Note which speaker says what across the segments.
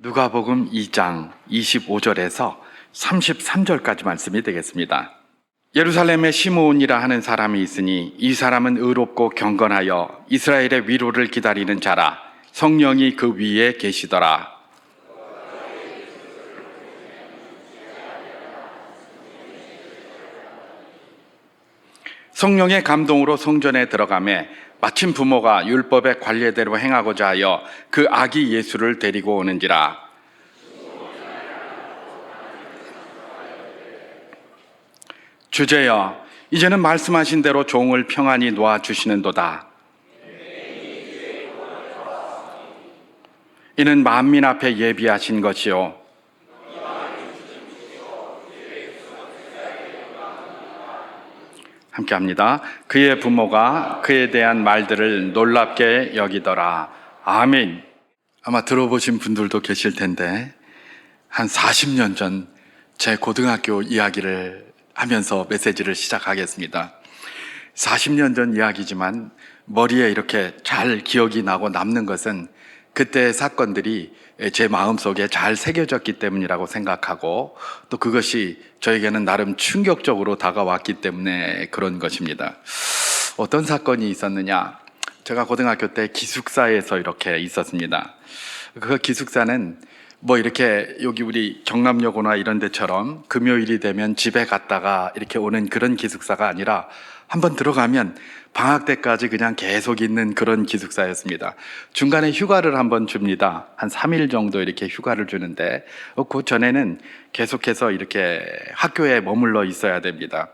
Speaker 1: 누가복음 2장 25절에서 33절까지 말씀이 되겠습니다. 예루살렘에 시므온이라 하는 사람이 있으니 이 사람은 의롭고 경건하여 이스라엘의 위로를 기다리는 자라. 성령이 그 위에 계시더라. 성령의 감동으로 성전에 들어가매 마침 부모가 율법의 관례대로 행하고자 하여 그 아기 예수를 데리고 오는지라. 주제여, 이제는 말씀하신 대로 종을 평안히 놓아주시는도다. 이는 만민 앞에 예비하신 것이요 함께합니다. 그의 부모가 그에 대한 말들을 놀랍게 여기더라. 아멘. 아마 들어보신 분들도 계실 텐데 한 40년 전 제 고등학교 이야기를 하면서 메시지를 시작하겠습니다. 40년 전 이야기지만 머리에 이렇게 잘 기억이 나고 남는 것은 그때의 사건들이 제 마음속에 잘 새겨졌기 때문이라고 생각하고, 또 그것이 저에게는 나름 충격적으로 다가왔기 때문에 그런 것입니다. 어떤 사건이 있었느냐? 제가 고등학교 때 기숙사에서 이렇게 있었습니다. 그 기숙사는 뭐 이렇게 여기 우리 경남여고나 이런 데처럼 금요일이 되면 집에 갔다가 이렇게 오는 그런 기숙사가 아니라 한번 들어가면 방학 때까지 그냥 계속 있는 그런 기숙사였습니다. 중간에 휴가를 한번 줍니다. 한 3일 정도 이렇게 휴가를 주는데 그 전에는 계속해서 이렇게 학교에 머물러 있어야 됩니다.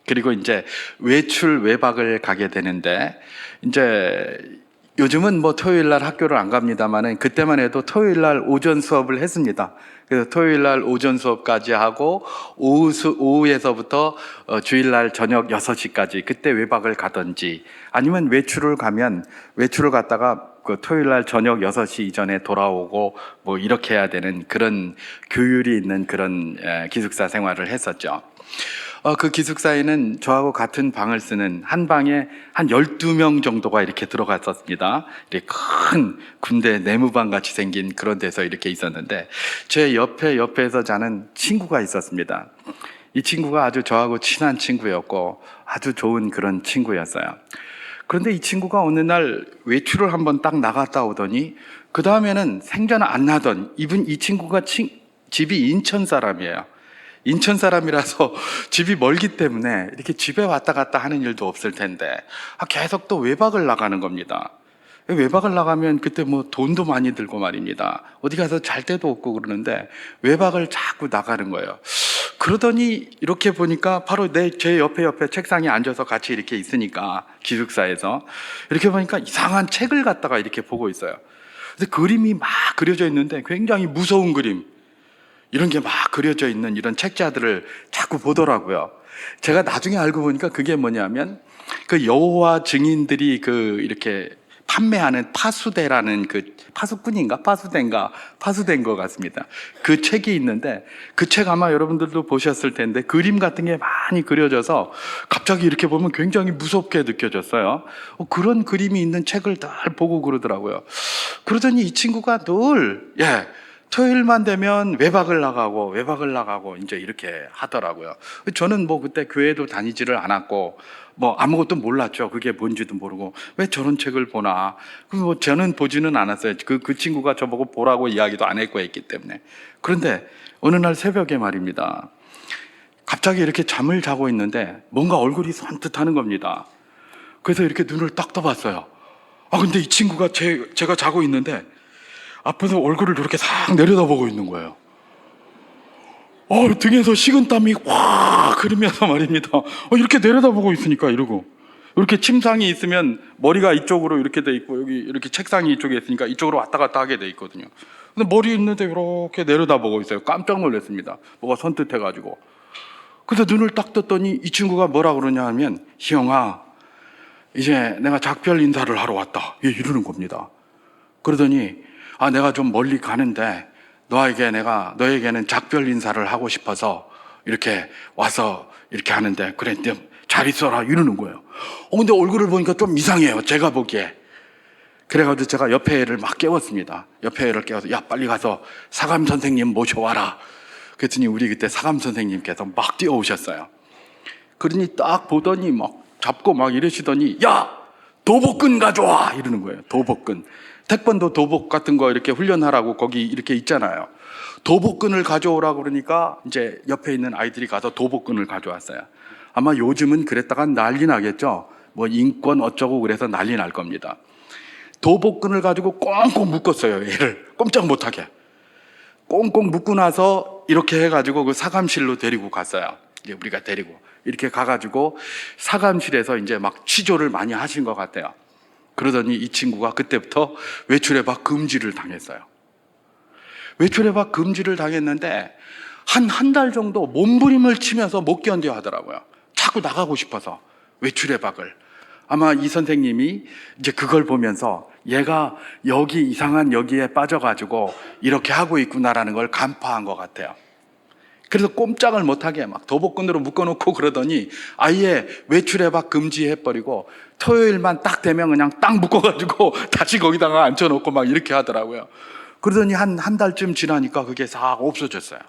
Speaker 1: 그리고 이제 외박을 가게 되는데, 이제 요즘은 뭐 토요일 날 학교를 안 갑니다만은 그때만 해도 토요일 날 오전 수업을 했습니다. 그래서 토요일 날 오전 수업까지 하고 오후에서부터 주일 날 저녁 6시까지 그때 외박을 가든지, 아니면 외출을 갔다가 그 토요일 날 저녁 6시 이전에 돌아오고 뭐 이렇게 해야 되는 그런 교율이 있는 그런 기숙사 생활을 했었죠. 그 기숙사에는 저하고 같은 방을 쓰는 한 방에 한 12명 정도가 이렇게 들어갔었습니다. 이렇게 큰 군대 내무방 같이 생긴 그런 데서 이렇게 있었는데, 제 옆에서 자는 친구가 있었습니다. 이 친구가 아주 저하고 친한 친구였고 아주 좋은 그런 친구였어요. 그런데 이 친구가 어느 날 외출을 한번 딱 나갔다 오더니 그 다음에는 생전 안 나던, 이 친구가 집이 인천 사람이에요. 인천 사람이라서 집이 멀기 때문에 이렇게 집에 왔다 갔다 하는 일도 없을 텐데 계속 또 외박을 나가는 겁니다. 외박을 나가면 그때 뭐 돈도 많이 들고 말입니다. 어디 가서 잘 데도 없고 그러는데 외박을 자꾸 나가는 거예요. 그러더니 이렇게 보니까 바로 제 옆에 책상에 앉아서 같이 이렇게 있으니까, 기숙사에서 이렇게 보니까 이상한 책을 갖다가 이렇게 보고 있어요. 그래서 그림이 막 그려져 있는데 굉장히 무서운 그림, 이런 게 막 그려져 있는 이런 책자들을 자꾸 보더라고요. 제가 나중에 알고 보니까 그게 뭐냐면 그 여호와 증인들이 이렇게 판매하는 파수대라는 파수된 것 같습니다. 그 책이 있는데, 그 책 아마 여러분들도 보셨을 텐데 그림 같은 게 많이 그려져서 갑자기 이렇게 보면 굉장히 무섭게 느껴졌어요. 그런 그림이 있는 책을 늘 보고 그러더라고요. 그러더니 이 친구가 늘 토요일만 되면 외박을 나가고 이제 이렇게 하더라고요. 저는 뭐 그때 교회도 다니지를 않았고 뭐 아무것도 몰랐죠. 그게 뭔지도 모르고 왜 저런 책을 보나. 뭐 저는 보지는 않았어요. 그 친구가 저보고 보라고 이야기도 안 했고 했기 때문에. 그런데 어느 날 새벽에 말입니다, 갑자기 이렇게 잠을 자고 있는데 뭔가 얼굴이 선뜻하는 겁니다. 그래서 이렇게 눈을 딱 떠봤어요. 근데 이 친구가 제가 자고 있는데 앞에서 얼굴을 이렇게 싹 내려다보고 있는 거예요. 등에서 식은땀이 확 흐르면서 말입니다. 이렇게 내려다보고 있으니까 이렇게 침상이 있으면 머리가 이쪽으로 이렇게 돼 있고 여기 이렇게 책상이 이쪽에 있으니까 이쪽으로 왔다 갔다 하게 돼 있거든요. 근데 머리 있는데 이렇게 내려다보고 있어요. 깜짝 놀랐습니다. 뭐가 선뜻해가지고. 그래서 눈을 딱 떴더니 이 친구가 뭐라 그러냐 하면, 희영아, 이제 내가 작별 인사를 하러 왔다, 이러는 겁니다. 그러더니 내가 좀 멀리 가는데 너에게는 작별 인사를 하고 싶어서 이렇게 와서 이렇게 하는데, 그래, 잘 있어라, 이러는 거예요. 근데 얼굴을 보니까 좀 이상해요, 제가 보기에. 그래가지고 제가 옆에 애를 막 깨웠습니다. 옆에 애를 깨워서 야 빨리 가서 사감 선생님 모셔와라. 그랬더니 우리 그때 사감 선생님께서 막 뛰어오셨어요. 그러니 딱 보더니 막 잡고 막 이러시더니 야 도복근 가져와 이러는 거예요. 도복근. 태권도 도복 같은 거 이렇게 훈련하라고 거기 이렇게 있잖아요. 도복근을 가져오라고 그러니까 이제 옆에 있는 아이들이 가서 도복근을 가져왔어요. 아마 요즘은 그랬다가 난리 나겠죠. 뭐 인권 어쩌고 그래서 난리 날 겁니다. 도복근을 가지고 꽁꽁 묶었어요. 얘를 꼼짝 못하게 꽁꽁 묶고 나서 이렇게 해가지고 그 사감실로 데리고 갔어요. 이제 우리가 데리고 이렇게 가가지고 사감실에서 이제 막 취조를 많이 하신 것 같아요. 그러더니 이 친구가 그때부터 외출해박 금지를 당했어요. 외출해박 금지를 당했는데 한 달 정도 몸부림을 치면서 못 견뎌 하더라고요. 자꾸 나가고 싶어서 외출해박을. 아마 이 선생님이 이제 그걸 보면서 얘가 여기 이상한 여기에 빠져가지고 이렇게 하고 있구나라는 걸 간파한 것 같아요. 그래서 꼼짝을 못하게 막 도복근으로 묶어놓고 그러더니 아예 외출해박 금지해버리고 토요일만 딱 되면 그냥 딱 묶어가지고 다시 거기다가 앉혀놓고 막 이렇게 하더라고요. 그러더니 한 달쯤 지나니까 그게 싹 없어졌어요.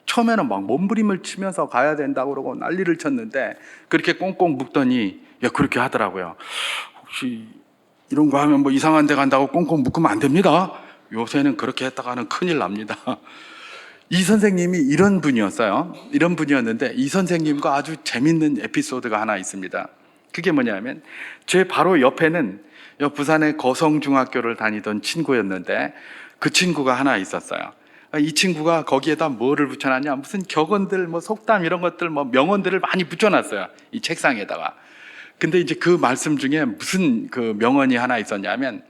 Speaker 1: 처음에는 막 몸부림을 치면서 가야 된다고 그러고 난리를 쳤는데 그렇게 꽁꽁 묶더니 야 그렇게 하더라고요. 혹시 이런 거 하면 뭐 이상한 데 간다고 꽁꽁 묶으면 안 됩니다. 요새는 그렇게 했다가는 큰일 납니다. 이 선생님이 이런 분이었어요. 이런 분이었는데 이 선생님과 아주 재밌는 에피소드가 하나 있습니다. 그게 뭐냐면 제 바로 옆에는 부산의 거성중학교를 다니던 친구였는데 그 친구가 하나 있었어요. 이 친구가 거기에다 뭐를 붙여놨냐, 무슨 격언들, 뭐 속담 이런 것들, 뭐 명언들을 많이 붙여놨어요. 이 책상에다가. 근데 이제 그 말씀 중에 무슨 그 명언이 하나 있었냐면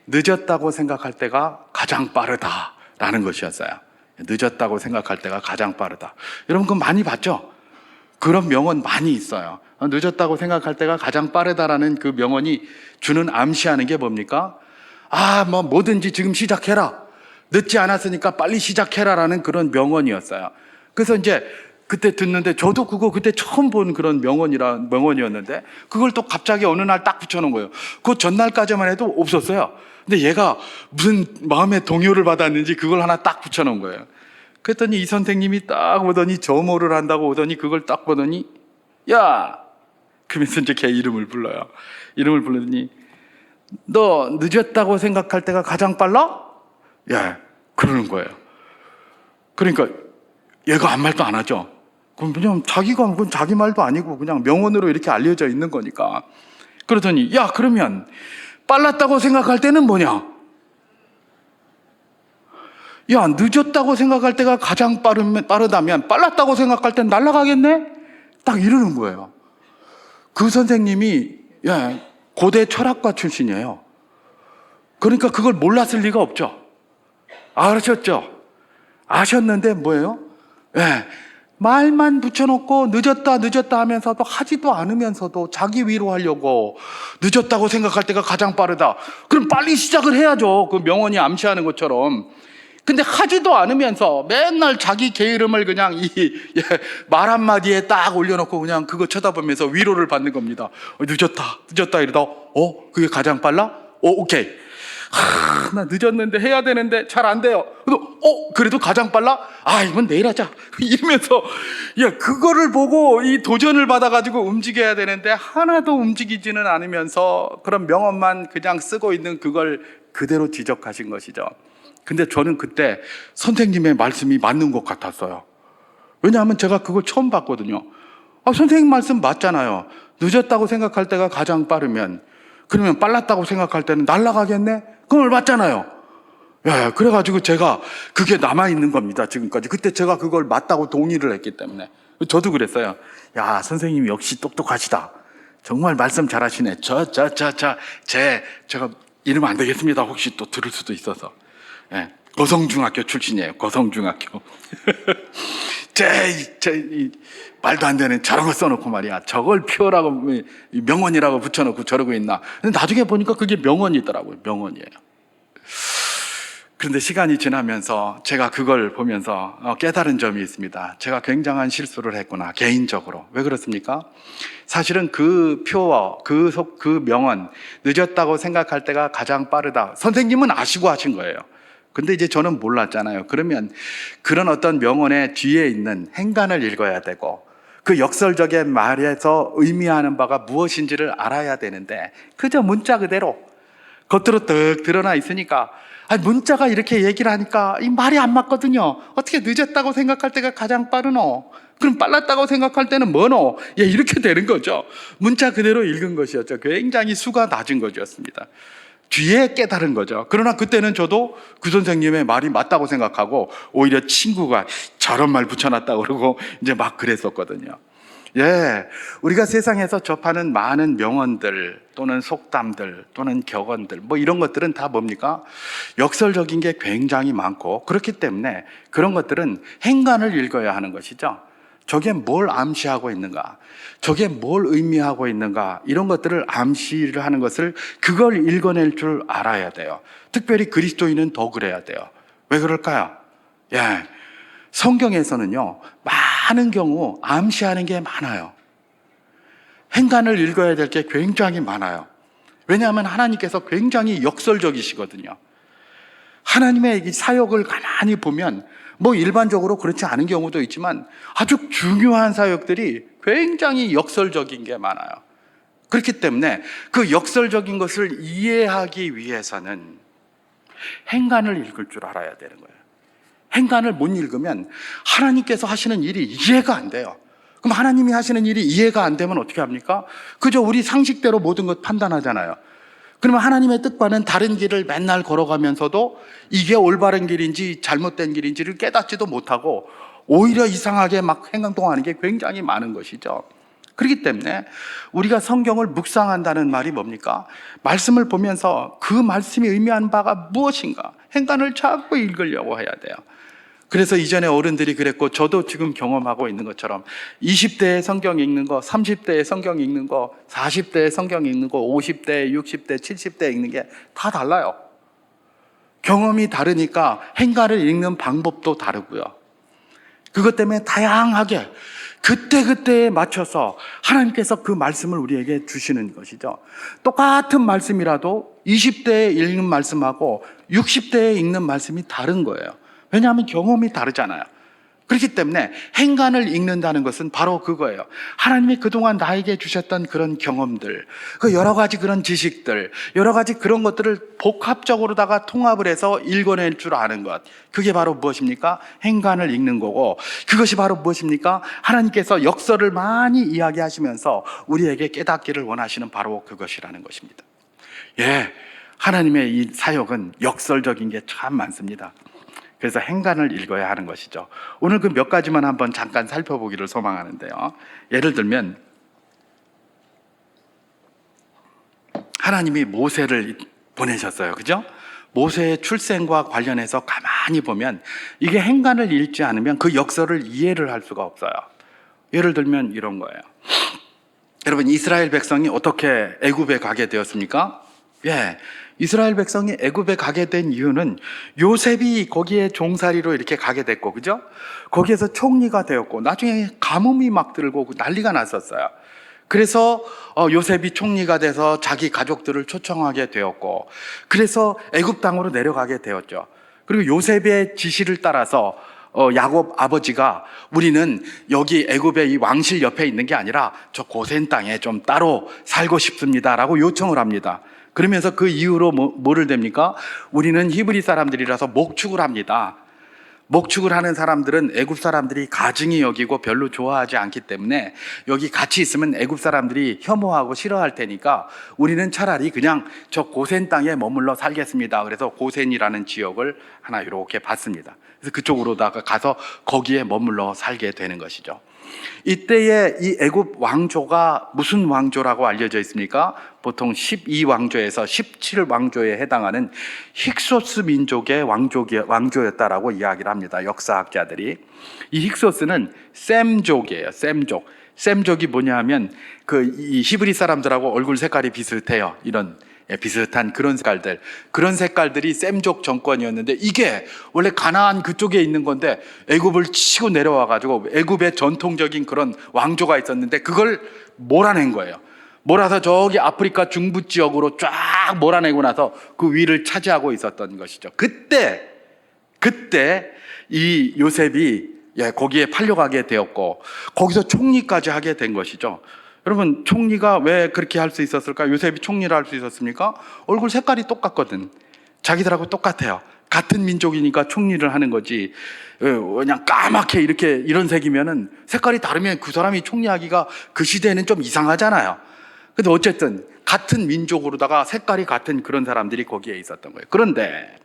Speaker 1: 늦었다고 생각할 때가 가장 빠르다라는 것이었어요. 늦었다고 생각할 때가 가장 빠르다. 여러분 그거 많이 봤죠? 그런 명언 많이 있어요. 늦었다고 생각할 때가 가장 빠르다라는 그 명언이 주는 암시하는 게 뭡니까? 뭐 뭐든지 지금 시작해라. 늦지 않았으니까 빨리 시작해라라는 그런 명언이었어요. 그래서 이제 그때 듣는데 저도 그거 그때 처음 본 그런 명언이었는데 그걸 또 갑자기 어느 날 딱 붙여놓은 거예요. 그 전날까지만 해도 없었어요. 근데 얘가 무슨 마음의 동요를 받았는지 그걸 하나 딱 붙여놓은 거예요. 그랬더니 이 선생님이 딱 오더니 점호를 한다고 오더니 그걸 딱 보더니 야! 그러면서 이제 걔 이름을 불러요. 이름을 부르더니 너 늦었다고 생각할 때가 가장 빨라? 야, 그러는 거예요. 그러니까 얘가 아무 말도 안 하죠. 그냥 자기가 그건 자기 말도 아니고 그냥 명언으로 이렇게 알려져 있는 거니까. 그러더니 야, 그러면 빨랐다고 생각할 때는 뭐냐? 야, 늦었다고 생각할 때가 가장 빠르다면 빨랐다고 생각할 땐 날아가겠네? 딱 이러는 거예요. 그 선생님이 고대 철학과 출신이에요. 그러니까 그걸 몰랐을 리가 없죠. 아셨죠? 아셨는데 뭐예요? 말만 붙여놓고 늦었다 하면서도 하지도 않으면서도 자기 위로하려고 늦었다고 생각할 때가 가장 빠르다. 그럼 빨리 시작을 해야죠. 그 명언이 암시하는 것처럼. 근데 하지도 않으면서 맨날 자기 게으름을 그냥 말 한마디에 딱 올려놓고 그냥 그거 쳐다보면서 위로를 받는 겁니다. 늦었다 이러다 그게 가장 빨라? 오케이. 나 늦었는데 해야 되는데 잘 안 돼요. 그래도 가장 빨라? 이건 내일 하자. 이러면서 그거를 보고 이 도전을 받아가지고 움직여야 되는데 하나도 움직이지는 않으면서 그런 명언만 그냥 쓰고 있는 그걸 그대로 지적하신 것이죠. 근데 저는 그때 선생님의 말씀이 맞는 것 같았어요. 왜냐하면 제가 그걸 처음 봤거든요. 선생님 말씀 맞잖아요. 늦었다고 생각할 때가 가장 빠르면 그러면 빨랐다고 생각할 때는 날아가겠네? 그걸 맞잖아요. 그래가지고 제가 그게 남아있는 겁니다, 지금까지. 그때 제가 그걸 맞다고 동의를 했기 때문에. 저도 그랬어요. 선생님이 역시 똑똑하시다. 정말 말씀 잘하시네. 제가 이름 안 되겠습니다. 혹시 또 들을 수도 있어서. 거성중학교 출신이에요. 거성중학교. 말도 안 되는 저런 거 써놓고 말이야. 저걸 표라고 명언이라고 붙여놓고 저러고 있나. 근데 나중에 보니까 그게 명언이더라고요. 명언이에요. 그런데 시간이 지나면서 제가 그걸 보면서 깨달은 점이 있습니다. 제가 굉장한 실수를 했구나, 개인적으로. 왜 그렇습니까? 사실은 그 표어, 그 명언, 늦었다고 생각할 때가 가장 빠르다. 선생님은 아시고 하신 거예요. 근데 이제 저는 몰랐잖아요. 그러면 그런 어떤 명언의 뒤에 있는 행간을 읽어야 되고, 그 역설적인 말에서 의미하는 바가 무엇인지를 알아야 되는데, 그저 문자 그대로 겉으로 득 드러나 있으니까, 문자가 이렇게 얘기를 하니까 이 말이 안 맞거든요. 어떻게 늦었다고 생각할 때가 가장 빠르노? 그럼 빨랐다고 생각할 때는 뭐노? 예, 이렇게 되는 거죠. 문자 그대로 읽은 것이었죠. 굉장히 수가 낮은 것이었습니다. 뒤에 깨달은 거죠. 그러나 그때는 저도 그 선생님의 말이 맞다고 생각하고, 오히려 친구가 저런 말 붙여놨다고 그러고 이제 막 그랬었거든요. 예, 우리가 세상에서 접하는 많은 명언들 또는 속담들 또는 격언들 뭐 이런 것들은 다 뭡니까? 역설적인 게 굉장히 많고, 그렇기 때문에 그런 것들은 행간을 읽어야 하는 것이죠. 저게 뭘 암시하고 있는가, 저게 뭘 의미하고 있는가, 이런 것들을 암시를 하는 것을, 그걸 읽어낼 줄 알아야 돼요. 특별히 그리스도인은 더 그래야 돼요. 왜 그럴까요? 예, 성경에서는요, 많은 경우 암시하는 게 많아요. 행간을 읽어야 될 게 굉장히 많아요. 왜냐하면 하나님께서 굉장히 역설적이시거든요. 하나님의 이 사역을 가만히 보면 뭐 일반적으로 그렇지 않은 경우도 있지만 아주 중요한 사역들이 굉장히 역설적인 게 많아요. 그렇기 때문에 그 역설적인 것을 이해하기 위해서는 행간을 읽을 줄 알아야 되는 거예요. 행간을 못 읽으면 하나님께서 하시는 일이 이해가 안 돼요. 그럼 하나님이 하시는 일이 이해가 안 되면 어떻게 합니까? 그저 우리 상식대로 모든 것 판단하잖아요. 그러면 하나님의 뜻과는 다른 길을 맨날 걸어가면서도 이게 올바른 길인지 잘못된 길인지를 깨닫지도 못하고 오히려 이상하게 막 행동하는 게 굉장히 많은 것이죠. 그렇기 때문에 우리가 성경을 묵상한다는 말이 뭡니까? 말씀을 보면서 그 말씀이 의미하는 바가 무엇인가, 행간을 자꾸 읽으려고 해야 돼요. 그래서 이전에 어른들이 그랬고, 저도 지금 경험하고 있는 것처럼 20대에 성경 읽는 거, 30대에 성경 읽는 거, 40대에 성경 읽는 거, 50대, 60대, 70대 읽는 게 다 달라요. 경험이 다르니까 행간을 읽는 방법도 다르고요. 그것 때문에 다양하게 그때그때에 맞춰서 하나님께서 그 말씀을 우리에게 주시는 것이죠. 똑같은 말씀이라도 20대에 읽는 말씀하고 60대에 읽는 말씀이 다른 거예요. 왜냐하면 경험이 다르잖아요. 그렇기 때문에 행간을 읽는다는 것은 바로 그거예요. 하나님이 그동안 나에게 주셨던 그런 경험들, 그 여러 가지 그런 지식들, 여러 가지 그런 것들을 복합적으로다가 통합을 해서 읽어낼 줄 아는 것, 그게 바로 무엇입니까? 행간을 읽는 거고, 그것이 바로 무엇입니까? 하나님께서 역설을 많이 이야기하시면서 우리에게 깨닫기를 원하시는 바로 그것이라는 것입니다. 예, 하나님의 이 사역은 역설적인 게 참 많습니다. 그래서 행간을 읽어야 하는 것이죠. 오늘 그 몇 가지만 한번 잠깐 살펴보기를 소망하는데요. 예를 들면 하나님이 모세를 보내셨어요. 그죠? 모세의 출생과 관련해서 가만히 보면 이게 행간을 읽지 않으면 그 역설을 이해를 할 수가 없어요. 예를 들면 이런 거예요. 여러분, 이스라엘 백성이 어떻게 애굽에 가게 되었습니까? 예, 이스라엘 백성이 애굽에 가게 된 이유는 요셉이 거기에 종살이로 이렇게 가게 됐고, 그죠? 거기에서 총리가 되었고, 나중에 가뭄이 막 들고 난리가 났었어요. 그래서 요셉이 총리가 돼서 자기 가족들을 초청하게 되었고, 그래서 애굽 땅으로 내려가게 되었죠. 그리고 요셉의 지시를 따라서 야곱 아버지가 우리는 여기 애굽의 이 왕실 옆에 있는 게 아니라 저 고센 땅에 좀 따로 살고 싶습니다라고 요청을 합니다. 그러면서 그 이후로 뭐를 됩니까? 우리는 히브리 사람들이라서 목축을 합니다. 목축을 하는 사람들은 애굽 사람들이 가증히 여기고 별로 좋아하지 않기 때문에 여기 같이 있으면 애굽 사람들이 혐오하고 싫어할 테니까 우리는 차라리 그냥 저 고센 땅에 머물러 살겠습니다. 그래서 고센이라는 지역을 하나 이렇게 받습니다. 그래서 그쪽으로다가 가서 거기에 머물러 살게 되는 것이죠. 이때의 이 애굽 왕조가 무슨 왕조라고 알려져 있습니까? 보통 12왕조에서 17왕조에 해당하는 힉소스 민족의 왕조였다라고 이야기를 합니다. 역사학자들이. 이 힉소스는 셈족이에요. 셈족이 뭐냐 하면 이 히브리 사람들하고 얼굴 색깔이 비슷해요. 이런 비슷한 그런 색깔들이 셈족 정권이었는데, 이게 원래 가나안 그쪽에 있는 건데 애굽을 치고 내려와 가지고 애굽의 전통적인 그런 왕조가 있었는데 그걸 몰아낸 거예요. 몰아서 저기 아프리카 중부 지역으로 쫙 몰아내고 나서 그 위를 차지하고 있었던 것이죠. 그때 이 요셉이 거기에 팔려가게 되었고 거기서 총리까지 하게 된 것이죠. 여러분, 총리가 왜 그렇게 할 수 있었을까? 요셉이 총리를 할 수 있었습니까? 얼굴 색깔이 똑같거든. 자기들하고 똑같아요. 같은 민족이니까 총리를 하는 거지. 그냥 까맣게 이런 색이면은, 색깔이 다르면 그 사람이 총리하기가 그 시대에는 좀 이상하잖아요. 근데 어쨌든 같은 민족으로다가 색깔이 같은 그런 사람들이 거기에 있었던 거예요. 그런데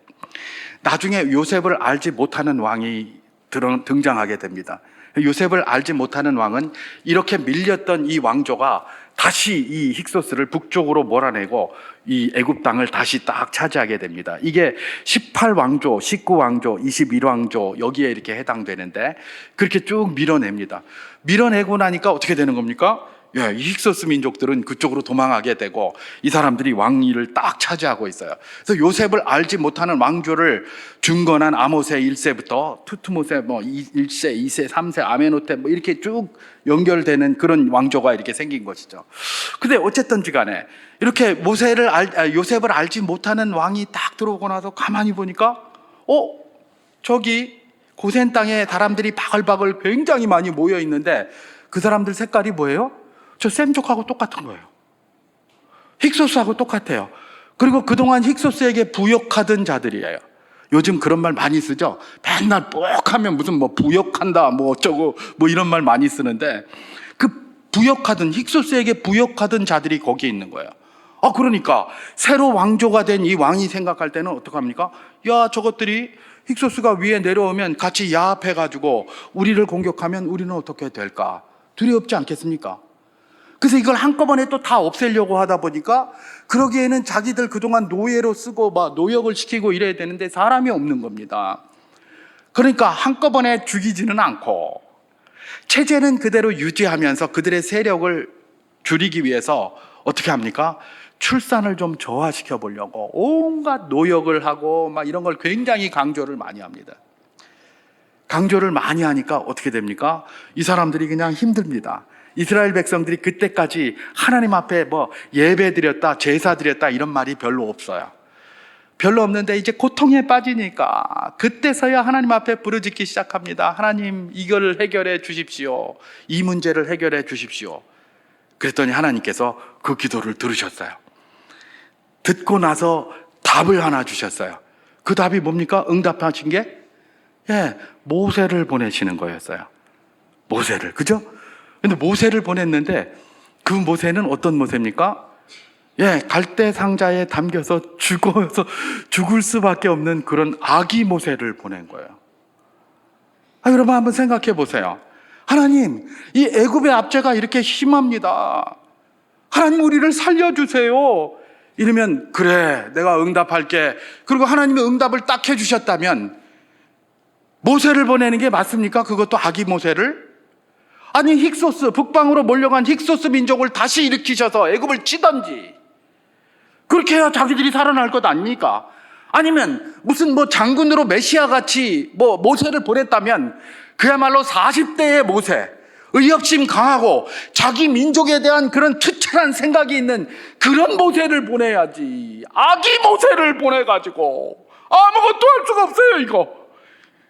Speaker 1: 나중에 요셉을 알지 못하는 왕이 등장하게 됩니다. 요셉을 알지 못하는 왕은 이렇게 밀렸던 이 왕조가 다시 이 힉소스를 북쪽으로 몰아내고 이 애굽 땅을 다시 딱 차지하게 됩니다. 이게 18왕조, 19왕조, 21왕조 여기에 이렇게 해당되는데, 그렇게 쭉 밀어냅니다. 밀어내고 나니까 어떻게 되는 겁니까? 이 힉소스 민족들은 그쪽으로 도망하게 되고 이 사람들이 왕위를 딱 차지하고 있어요. 그래서 요셉을 알지 못하는 왕조를 중건한 아모세 1세부터 투트모세 1세, 2세, 3세, 아메노테 이렇게 쭉 연결되는 그런 왕조가 이렇게 생긴 것이죠. 근데 어쨌든지 간에 이렇게 요셉을 알지 못하는 왕이 딱 들어오고 나서 가만히 보니까 저기 고센 땅에 사람들이 바글바글 굉장히 많이 모여 있는데 그 사람들 색깔이 뭐예요? 저 셈족하고 똑같은 거예요. 힉소스하고 똑같아요. 그리고 그동안 힉소스에게 부역하던 자들이에요. 요즘 그런 말 많이 쓰죠. 맨날 뻑하면 무슨 부역한다 어쩌고 이런 말 많이 쓰는데, 그 힉소스에게 부역하던 자들이 거기에 있는 거예요. 그러니까 새로 왕조가 된 이 왕이 생각할 때는 어떡합니까? 저것들이 힉소스가 위에 내려오면 같이 야합해가지고 우리를 공격하면 우리는 어떻게 될까? 두렵지 않겠습니까? 그래서 이걸 한꺼번에 또 다 없애려고 하다 보니까, 그러기에는 자기들 그동안 노예로 쓰고 노역을 시키고 이래야 되는데 사람이 없는 겁니다. 그러니까 한꺼번에 죽이지는 않고 체제는 그대로 유지하면서 그들의 세력을 줄이기 위해서 어떻게 합니까? 출산을 좀 저하시켜 보려고 온갖 노역을 하고 이런 걸 굉장히 강조를 많이 합니다. 강조를 많이 하니까 어떻게 됩니까? 이 사람들이 그냥 힘듭니다. 이스라엘 백성들이 그때까지 하나님 앞에 예배 드렸다, 제사 드렸다 이런 말이 별로 없어요. 별로 없는데 이제 고통에 빠지니까 그때서야 하나님 앞에 부르짖기 시작합니다. 하나님, 이걸 해결해 주십시오. 이 문제를 해결해 주십시오. 그랬더니 하나님께서 그 기도를 들으셨어요. 듣고 나서 답을 하나 주셨어요. 그 답이 뭡니까? 응답하신 게 모세를 보내시는 거였어요. 모세를, 그죠? 근데 모세를 보냈는데 그 모세는 어떤 모세입니까? 갈대 상자에 담겨서 죽을 수밖에 없는 그런 아기 모세를 보낸 거예요. 여러분 한번 생각해 보세요. 하나님, 이 애굽의 압제가 이렇게 심합니다. 하나님, 우리를 살려주세요. 이러면 그래, 내가 응답할게. 그리고 하나님이 응답을 딱 해주셨다면 모세를 보내는 게 맞습니까? 그것도 아기 모세를? 아니, 북방으로 몰려간 힉소스 민족을 다시 일으키셔서 애굽을 치던지, 그렇게 해야 자기들이 살아날 것 아닙니까? 아니면 무슨 장군으로 메시아같이 모세를 보냈다면 그야말로 40대의 모세, 의협심 강하고 자기 민족에 대한 그런 투철한 생각이 있는 그런 모세를 보내야지. 아기 모세를 보내가지고 아무것도 할 수가 없어요. 이거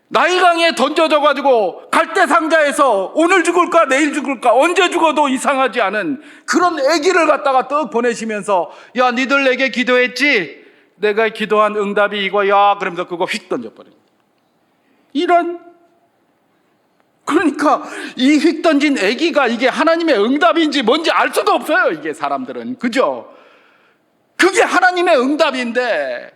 Speaker 1: 나일강에 던져져가지고 갈대 상자에서 오늘 죽을까 내일 죽을까 언제 죽어도 이상하지 않은 그런 아기를 갖다가 떡 보내시면서, 야, 니들 내게 기도했지? 내가 기도한 응답이 이거야. 그러면서 그거 휙 던져버립니다. 그러니까 이 휙 던진 아기가 이게 하나님의 응답인지 뭔지 알 수도 없어요. 이게 사람들은, 그죠? 그게 하나님의 응답인데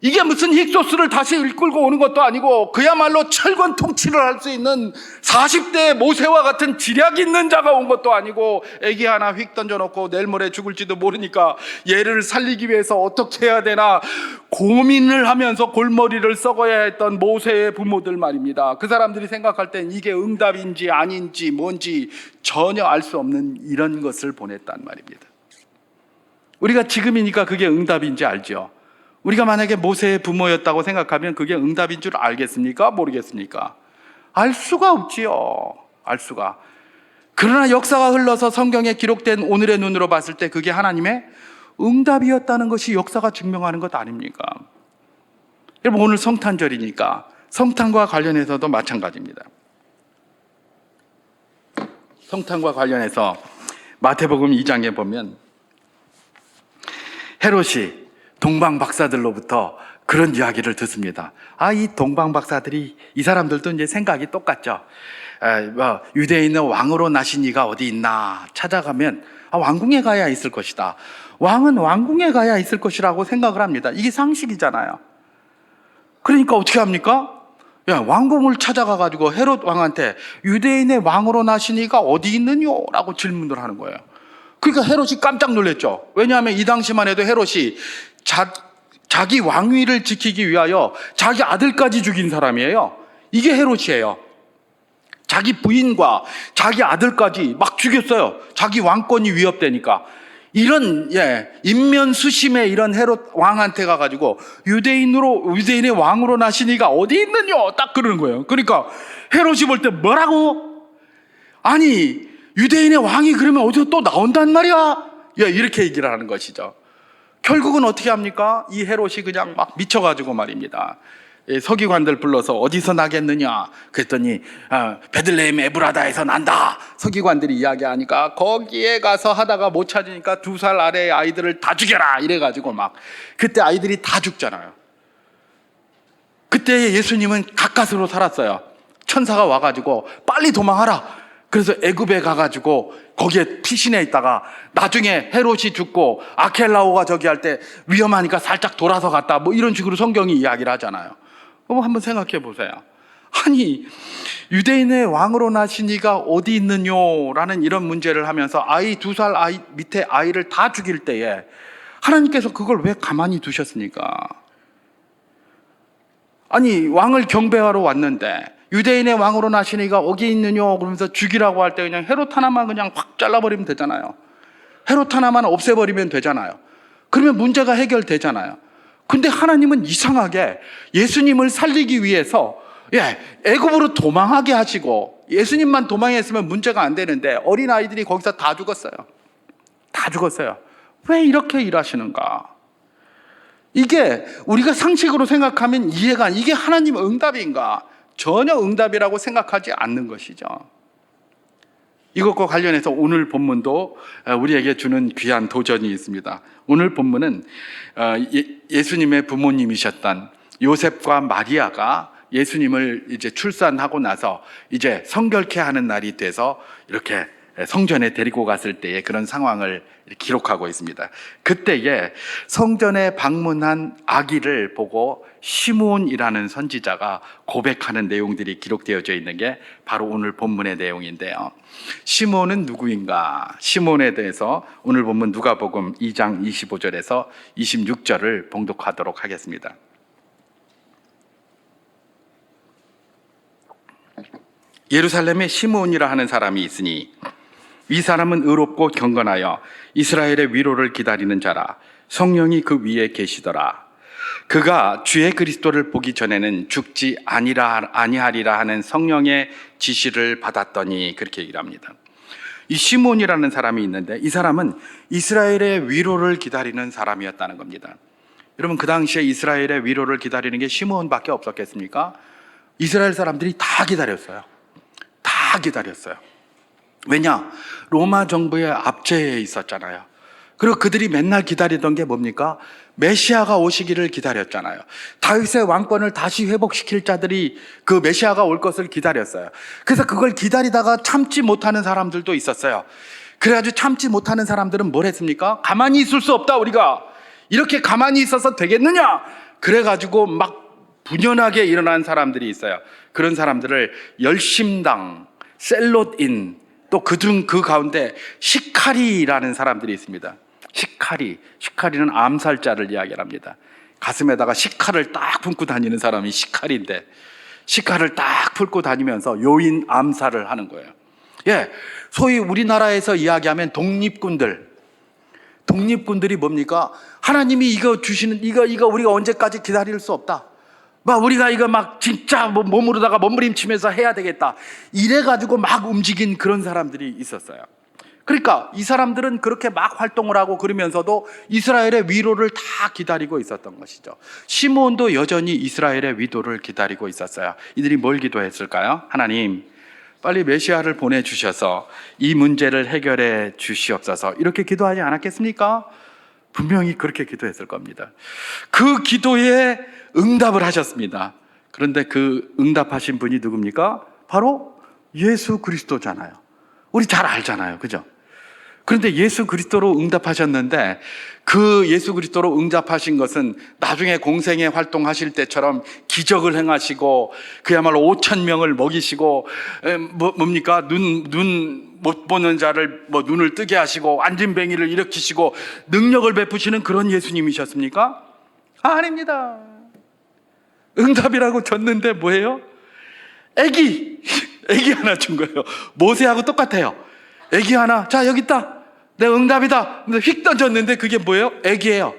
Speaker 1: 이게 무슨 힉소스를 다시 이끌고 오는 것도 아니고 그야말로 철권 통치를 할 수 있는 40대의 모세와 같은 지략 있는 자가 온 것도 아니고, 애기 하나 휙 던져놓고 내일 모레 죽을지도 모르니까 얘를 살리기 위해서 어떻게 해야 되나 고민을 하면서 골머리를 썩어야 했던 모세의 부모들 말입니다. 그 사람들이 생각할 땐 이게 응답인지 아닌지 뭔지 전혀 알 수 없는 이런 것을 보냈단 말입니다. 우리가 지금이니까 그게 응답인지 알죠. 우리가 만약에 모세의 부모였다고 생각하면 그게 응답인 줄 알겠습니까? 모르겠습니까? 알 수가 없지요. 알 수가. 그러나 역사가 흘러서 성경에 기록된 오늘의 눈으로 봤을 때 그게 하나님의 응답이었다는 것이 역사가 증명하는 것 아닙니까? 여러분, 오늘 성탄절이니까 성탄과 관련해서도 마찬가지입니다. 성탄과 관련해서 마태복음 2장에 보면 헤롯이 동방 박사들로부터 그런 이야기를 듣습니다. 이 동방 박사들이, 이 사람들도 이제 생각이 똑같죠. 유대인의 왕으로 나신 이가 어디 있나 찾아가면 왕궁에 가야 있을 것이다. 왕은 왕궁에 가야 있을 것이라고 생각을 합니다. 이게 상식이잖아요. 그러니까 어떻게 합니까? 왕궁을 찾아가가지고 헤롯 왕한테 유대인의 왕으로 나신 이가 어디 있느뇨? 라고 질문을 하는 거예요. 그러니까 헤롯이 깜짝 놀랐죠. 왜냐하면 이 당시만 해도 헤롯이 자기 왕위를 지키기 위하여 자기 아들까지 죽인 사람이에요. 이게 헤롯이에요. 자기 부인과 자기 아들까지 막 죽였어요. 자기 왕권이 위협되니까. 이런 인면수심의 이런 헤롯 왕한테 가가지고 유대인의 왕으로 나신 이가 어디 있느냐 딱 그러는 거예요. 그러니까 헤롯이 볼 때 뭐라고? 아니, 유대인의 왕이 그러면 어디서 또 나온단 말이야? 이렇게 얘기를 하는 것이죠. 결국은 어떻게 합니까? 이 헤롯이 그냥 막 미쳐가지고 말입니다. 서기관들 불러서 어디서 나겠느냐 그랬더니 베들레헴 에브라다에서 난다. 서기관들이 이야기하니까 거기에 가서 하다가 못 찾으니까 2살 아래의 아이들을 다 죽여라 이래가지고 막 그때 아이들이 다 죽잖아요. 그때 예수님은 가까스로 살았어요. 천사가 와가지고 빨리 도망하라. 그래서 애굽에 가가지고 거기에 피신해 있다가 나중에 헤롯이 죽고 아켈라오가 저기 할 때 위험하니까 살짝 돌아서 갔다, 뭐 이런 식으로 성경이 이야기를 하잖아요. 그럼 한번 생각해 보세요. 아니, 유대인의 왕으로 나신 이가 어디 있느냐라는 이런 문제를 하면서 2살 아이 밑에 아이를 다 죽일 때에 하나님께서 그걸 왜 가만히 두셨습니까? 아니, 왕을 경배하러 왔는데 유대인의 왕으로 나신 이가 어디 있느냐 그러면서 죽이라고 할 때 그냥 헤롯 하나만 그냥 확 잘라버리면 되잖아요. 헤롯 하나만 없애버리면 되잖아요. 그러면 문제가 해결되잖아요. 근데 하나님은 이상하게 예수님을 살리기 위해서 애굽으로 도망하게 하시고, 예수님만 도망했으면 문제가 안 되는데 어린아이들이 거기서 다 죽었어요. 다 죽었어요. 왜 이렇게 일하시는가? 이게 우리가 상식으로 생각하면 이해가 안, 이게 하나님 응답인가? 전혀 응답이라고 생각하지 않는 것이죠. 이것과 관련해서 오늘 본문도 우리에게 주는 귀한 도전이 있습니다. 오늘 본문은 예수님의 부모님이셨던 요셉과 마리아가 예수님을 이제 출산하고 나서 이제 성결케 하는 날이 돼서 이렇게 성전에 데리고 갔을 때의 그런 상황을 기록하고 있습니다. 그때에 성전에 방문한 아기를 보고 시므온이라는 선지자가 고백하는 내용들이 기록되어져 있는 게 바로 오늘 본문의 내용인데요. 시므온은 누구인가? 시므온에 대해서 오늘 본문 누가복음 2장 25절에서 26절을 봉독하도록 하겠습니다. 예루살렘에 시므온이라 하는 사람이 있으니 이 사람은 의롭고 경건하여 이스라엘의 위로를 기다리는 자라. 성령이 그 위에 계시더라. 그가 주의 그리스도를 보기 전에는 죽지 아니하리라 하는 성령의 지시를 받았더니, 그렇게 얘기를 합니다. 이 시므온이라는 사람이 있는데 이 사람은 이스라엘의 위로를 기다리는 사람이었다는 겁니다. 여러분, 그 당시에 이스라엘의 위로를 기다리는 게 시므온밖에 없었겠습니까? 이스라엘 사람들이 다 기다렸어요. 다 기다렸어요. 왜냐? 로마 정부의 압제에 있었잖아요. 그리고 그들이 맨날 기다리던 게 뭡니까? 메시아가 오시기를 기다렸잖아요. 다윗의 왕권을 다시 회복시킬 자들이 그 메시아가 올 것을 기다렸어요. 그래서 그걸 기다리다가 참지 못하는 사람들도 있었어요. 그래가지고 참지 못하는 사람들은 뭘 했습니까? 가만히 있을 수 없다, 우리가 이렇게 가만히 있어서 되겠느냐? 그래가지고 막 분연하게 일어난 사람들이 있어요. 그런 사람들을 열심당, 셀롯인, 또 그 가운데 시카리라는 사람들이 있습니다. 시카리는 암살자를 이야기합니다. 가슴에다가 시칼을 딱 품고 다니는 사람이 시칼인데, 시칼을 딱 품고 다니면서 요인 암살을 하는 거예요. 소위 우리나라에서 이야기하면 독립군들, 독립군들이 뭡니까? 하나님이 이거 주시는 이거 우리가 언제까지 기다릴 수 없다. 막 우리가 이거 막 진짜 몸으로다가 몸부림치면서 해야 되겠다. 이래가지고 막 움직인 그런 사람들이 있었어요. 그러니까 이 사람들은 그렇게 막 활동을 하고 그러면서도 이스라엘의 위로를 다 기다리고 있었던 것이죠. 시므온도 여전히 이스라엘의 위로를 기다리고 있었어요. 이들이 뭘 기도했을까요? 하나님, 빨리 메시아를 보내주셔서 이 문제를 해결해 주시옵소서. 이렇게 기도하지 않았겠습니까? 분명히 그렇게 기도했을 겁니다. 그 기도에 응답을 하셨습니다. 그런데 그 응답하신 분이 누굽니까? 바로 예수 그리스도잖아요. 우리 잘 알잖아요. 그죠? 그런데 예수 그리스도로 응답하셨는데 그 예수 그리스도로 응답하신 것은 나중에 공생애 활동하실 때처럼 기적을 행하시고 그야말로 5,000명을 먹이시고 뭡니까? 눈 못 보는 자를 눈을 뜨게 하시고 안진뱅이를 일으키시고 능력을 베푸시는 그런 예수님이셨습니까? 아닙니다. 응답이라고 줬는데 뭐예요? 애기 하나 준 거예요. 모세하고 똑같아요. 애기 하나, 자 여기 있다, 내 응답이다. 근데 휙 던졌는데 그게 뭐예요? 애기예요.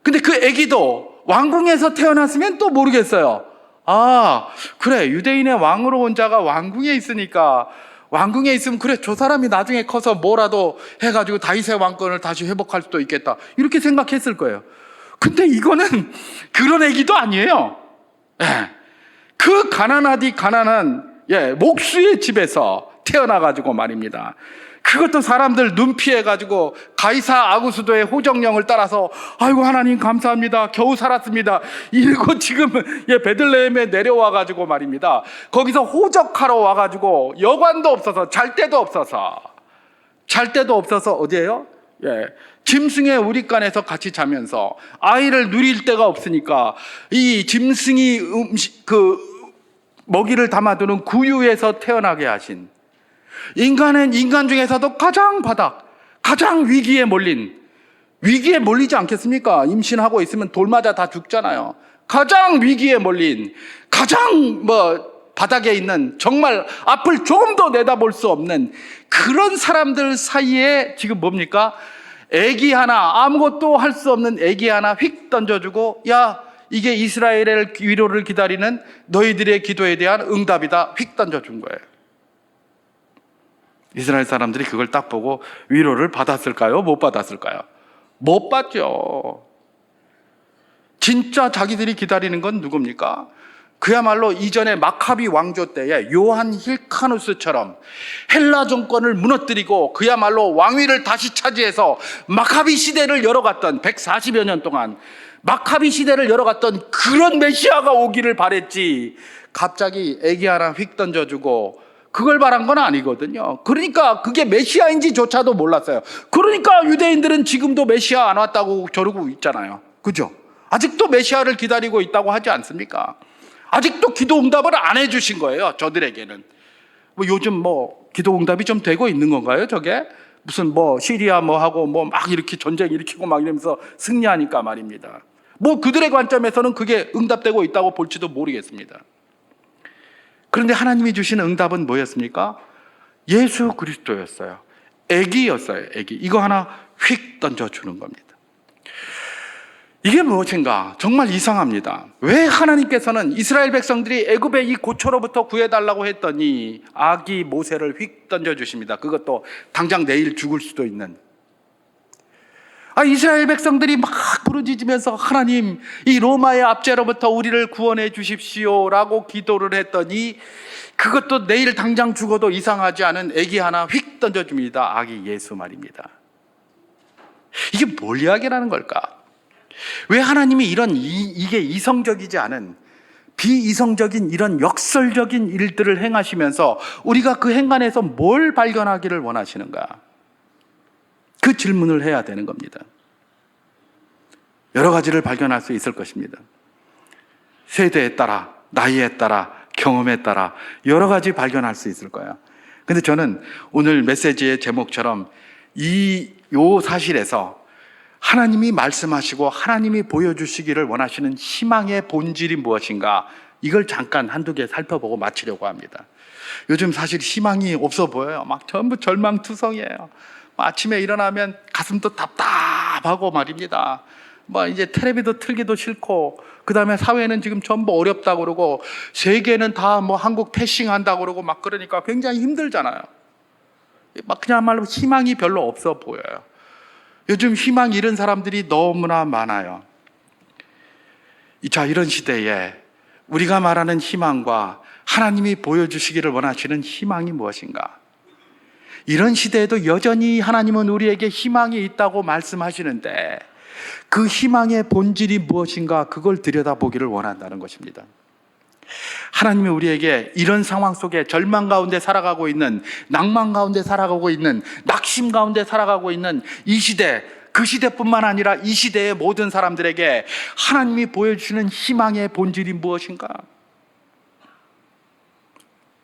Speaker 1: 근데 그 애기도 왕궁에서 태어났으면 또 모르겠어요. 아 그래, 유대인의 왕으로 온 자가 왕궁에 있으니까, 왕궁에 있으면 그래, 저 사람이 나중에 커서 뭐라도 해가지고 다윗의 왕권을 다시 회복할 수도 있겠다, 이렇게 생각했을 거예요. 근데 이거는 그런 애기도 아니에요. 그 가난한 목수의 집에서 태어나가지고 말입니다. 그것도 사람들 눈 피해가지고 가이사 아구스도의 호정령을 따라서 아이고 하나님 감사합니다, 겨우 살았습니다 이러고 지금 베들레헴에 내려와가지고 말입니다. 거기서 호적하러 와가지고 여관도 없어서 잘 데도 없어서 어디에요? 짐승의 우릿간에서 같이 자면서 아이를 누릴 데가 없으니까 이 짐승이 먹이를 담아두는 구유에서 태어나게 하신, 인간 중에서도 가장 위기에 몰리지 않겠습니까? 임신하고 있으면 돌 맞아 다 죽잖아요. 가장 위기에 몰린, 가장 바닥에 있는, 정말 앞을 좀 더 내다볼 수 없는 그런 사람들 사이에 지금 뭡니까? 애기 하나, 아무것도 할 수 없는 애기 하나 휙 던져주고, 야 이게 이스라엘의 위로를 기다리는 너희들의 기도에 대한 응답이다, 휙 던져준 거예요. 이스라엘 사람들이 그걸 딱 보고 위로를 받았을까요? 못 받았을까요? 못 받죠. 진짜 자기들이 기다리는 건 누굽니까? 그야말로 이전에 마카비 왕조 때에 요한 힐카누스처럼 헬라 정권을 무너뜨리고 그야말로 왕위를 다시 차지해서 마카비 시대를 열어갔던, 140여 년 동안 마카비 시대를 열어갔던 그런 메시아가 오기를 바랬지, 갑자기 애기 하나 휙 던져주고 그걸 바란 건 아니거든요. 그러니까 그게 메시아인지조차도 몰랐어요. 그러니까 유대인들은 지금도 메시아 안 왔다고 저러고 있잖아요. 그죠? 아직도 메시아를 기다리고 있다고 하지 않습니까? 아직도 기도 응답을 안 해주신 거예요, 저들에게는. 요즘 기도 응답이 좀 되고 있는 건가요, 저게? 무슨 시리아 하고 막 이렇게 전쟁 일으키고 막 이러면서 승리하니까 말입니다. 그들의 관점에서는 그게 응답되고 있다고 볼지도 모르겠습니다. 그런데 하나님이 주신 응답은 뭐였습니까? 예수 그리스도였어요. 애기였어요, 애기. 이거 하나 휙 던져주는 겁니다. 이게 무엇인가? 정말 이상합니다. 왜 하나님께서는 이스라엘 백성들이 애굽의 이 고초로부터 구해달라고 했더니 아기 모세를 휙 던져주십니다. 그것도 당장 내일 죽을 수도 있는. 이스라엘 백성들이 막 부르짖으면서 하나님, 이 로마의 압제로부터 우리를 구원해 주십시오 라고 기도를 했더니 그것도 내일 당장 죽어도 이상하지 않은 애기 하나 휙 던져줍니다. 아기 예수 말입니다. 이게 뭘 이야기라는 걸까? 왜 하나님이 이게 이성적이지 않은, 비이성적인 이런 역설적인 일들을 행하시면서 우리가 그 행간에서 뭘 발견하기를 원하시는가? 그 질문을 해야 되는 겁니다. 여러 가지를 발견할 수 있을 것입니다. 세대에 따라, 나이에 따라, 경험에 따라 여러 가지 발견할 수 있을 거예요. 근데 저는 오늘 메시지의 제목처럼 요 사실에서 하나님이 말씀하시고 하나님이 보여주시기를 원하시는 희망의 본질이 무엇인가, 이걸 잠깐 한두 개 살펴보고 마치려고 합니다. 요즘 사실 희망이 없어 보여요. 막 전부 절망투성이에요. 아침에 일어나면 가슴도 답답하고 말입니다. 이제 텔레비도 틀기도 싫고, 그 다음에 사회는 지금 전부 어렵다고 그러고, 세계는 다 한국 패싱한다고 그러고 그러니까 굉장히 힘들잖아요. 그냥말로 희망이 별로 없어 보여요. 요즘 희망 잃은 사람들이 너무나 많아요. 자, 이런 시대에 우리가 말하는 희망과 하나님이 보여주시기를 원하시는 희망이 무엇인가? 이런 시대에도 여전히 하나님은 우리에게 희망이 있다고 말씀하시는데, 그 희망의 본질이 무엇인가, 그걸 들여다보기를 원한다는 것입니다. 하나님이 우리에게 이런 상황 속에 절망 가운데 살아가고 있는, 낭만 가운데 살아가고 있는, 낙심 가운데 살아가고 있는 이 시대, 그 시대뿐만 아니라 이 시대의 모든 사람들에게 하나님이 보여주시는 희망의 본질이 무엇인가?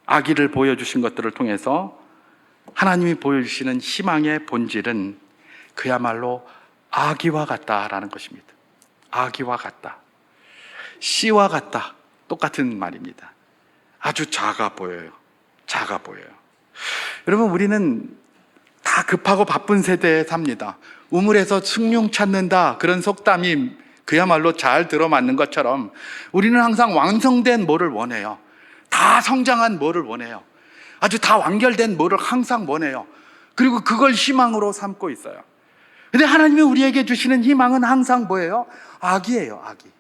Speaker 1: 아기를 보여주신 것들을 통해서 하나님이 보여주시는 희망의 본질은 그야말로 아기와 같다라는 것입니다. 아기와 같다. 씨와 같다. 똑같은 말입니다. 아주 작아 보여요. 작아 보여요. 여러분, 우리는 다 급하고 바쁜 세대에 삽니다. 우물에서 숭늉 찾는다, 그런 속담이 그야말로 잘 들어맞는 것처럼 우리는 항상 완성된 뭐를 원해요. 다 성장한 뭐를 원해요. 아주 다 완결된 뭐를 항상 원해요. 그리고 그걸 희망으로 삼고 있어요. 근데 하나님이 우리에게 주시는 희망은 항상 뭐예요? 아기예요, 아기.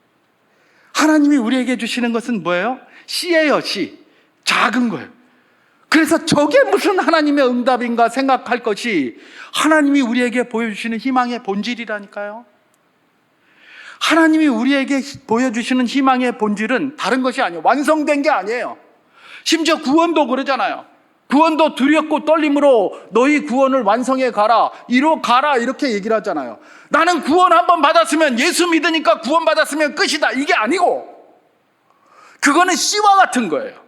Speaker 1: 하나님이 우리에게 주시는 것은 뭐예요? 씨예요, 씨. 작은 거예요. 그래서 저게 무슨 하나님의 응답인가 생각할 것이 하나님이 우리에게 보여주시는 희망의 본질이라니까요. 하나님이 우리에게 보여주시는 희망의 본질은 다른 것이 아니에요. 완성된 게 아니에요. 심지어 구원도 그러잖아요. 구원도 두렵고 떨림으로 너희 구원을 완성해 가라, 이로 가라, 이렇게 얘기를 하잖아요. 나는 구원 한번 받았으면, 예수 믿으니까 구원 받았으면 끝이다, 이게 아니고, 그거는 씨와 같은 거예요.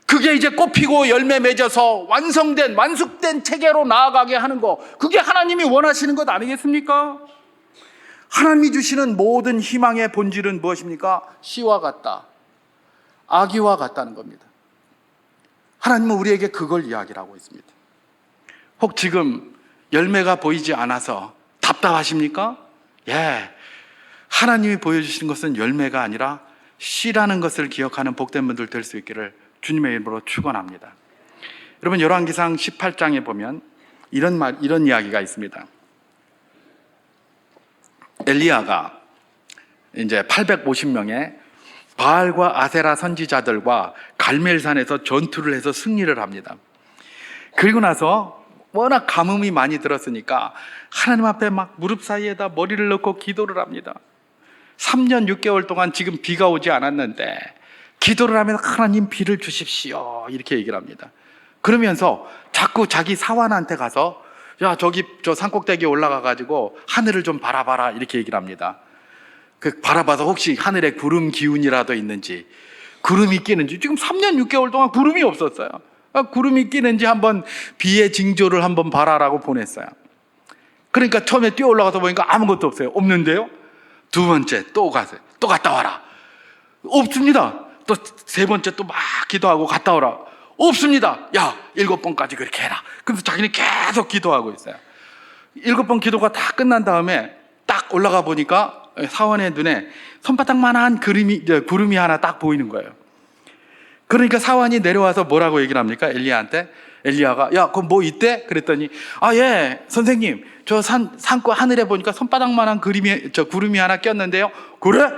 Speaker 1: 그게 이제 꽃피고 열매 맺어서 완성된, 완숙된 체계로 나아가게 하는 거, 그게 하나님이 원하시는 것 아니겠습니까? 하나님이 주시는 모든 희망의 본질은 무엇입니까? 씨와 같다, 아기와 같다는 겁니다. 하나님은 우리에게 그걸 이야기를 하고 있습니다. 혹 지금 열매가 보이지 않아서 답답하십니까? 예, 하나님이 보여주시는 것은 열매가 아니라 씨라는 것을 기억하는 복된 분들 될 수 있기를 주님의 이름으로 축원합니다. 여러분, 열왕기상 18장에 보면 이런 이야기가 있습니다. 엘리야가 이제 850명의 바알과 아세라 선지자들과 갈멜산에서 전투를 해서 승리를 합니다. 그리고 나서 워낙 가뭄이 많이 들었으니까 하나님 앞에 막 무릎 사이에다 머리를 넣고 기도를 합니다. 3년 6개월 동안 지금 비가 오지 않았는데 기도를 하면 하나님 비를 주십시오, 이렇게 얘기를 합니다. 그러면서 자꾸 자기 사환한테 가서, 야, 저기 저 산꼭대기에 올라가 가지고 하늘을 좀 바라봐라, 이렇게 얘기를 합니다. 그 바라봐서 혹시 하늘에 구름 기운이라도 있는지, 구름이 끼는지. 지금 3년 6개월 동안 구름이 없었어요. 구름이 끼는지 한번 비의 징조를 한번 봐라라고 보냈어요. 그러니까 처음에 뛰어 올라가서 보니까 아무것도 없어요. 없는데요, 두 번째 또 가세요. 또 갔다 와라. 없습니다. 또 세 번째 또 막 기도하고 갔다 오라. 없습니다. 야, 7번까지 그렇게 해라. 그래서 자기는 계속 기도하고 있어요. 7번 기도가 다 끝난 다음에 딱 올라가 보니까 사원의 눈에 손바닥만한 구름이 하나 딱 보이는 거예요. 그러니까 사원이 내려와서 뭐라고 얘기를 합니까? 엘리야한테. 엘리야가, 야, 그럼 뭐 있대? 그랬더니, 아, 예, 선생님, 저 산고 하늘에 보니까 손바닥만한 구름이 하나 꼈는데요. 그래?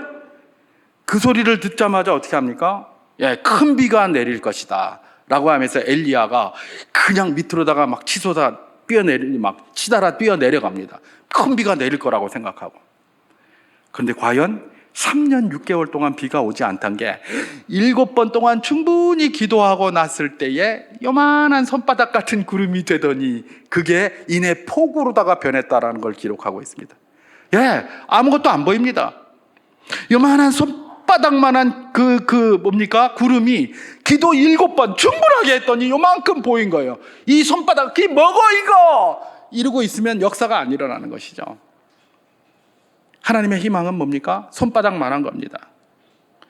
Speaker 1: 그 소리를 듣자마자 어떻게 합니까? 예, 큰 비가 내릴 것이다 라고 하면서 엘리야가 그냥 밑으로다가 막 치다라 뛰어내려갑니다. 큰 비가 내릴 거라고 생각하고. 그런데 과연 3년 6개월 동안 비가 오지 않던 게 7번 동안 충분히 기도하고 났을 때에 요만한 손바닥 같은 구름이 되더니 그게 이내 폭우로다가 변했다라는 걸 기록하고 있습니다. 예, 아무것도 안 보입니다. 요만한 손바닥만한 구름이 기도 7번 충분하게 했더니 요만큼 보인 거예요. 이 손바닥이 뭐고 이거! 이러고 있으면 역사가 안 일어나는 것이죠. 하나님의 희망은 뭡니까? 손바닥만한 겁니다.